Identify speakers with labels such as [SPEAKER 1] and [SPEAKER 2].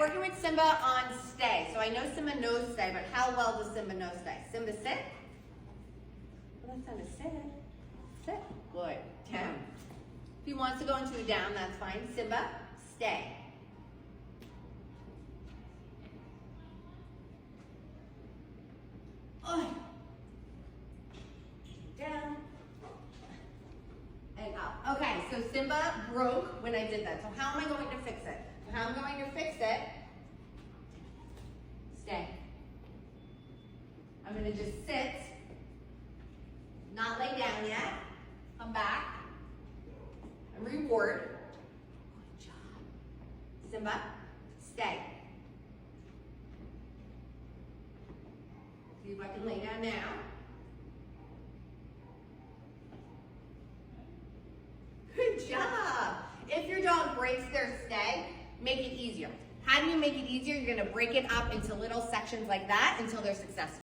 [SPEAKER 1] working with Simba on stay. So I know Simba knows stay, but how well does Simba know stay? Simba, sit. Well, that's not a sit. Sit. Good. Down. If he wants to go into a down, that's fine. Simba, stay. Oh. Down. And up. Okay, so Simba broke when I did that. So how am I going to fix it? How I'm going to fix it, stay. I'm going to just sit, not lay down yet, come back, and reward. Good job. Simba, stay. See if I can lay down now. Good job. If your dog breaks their stay, make it easier. How do you make it easier? You're going to break it up into little sections like that until they're successful.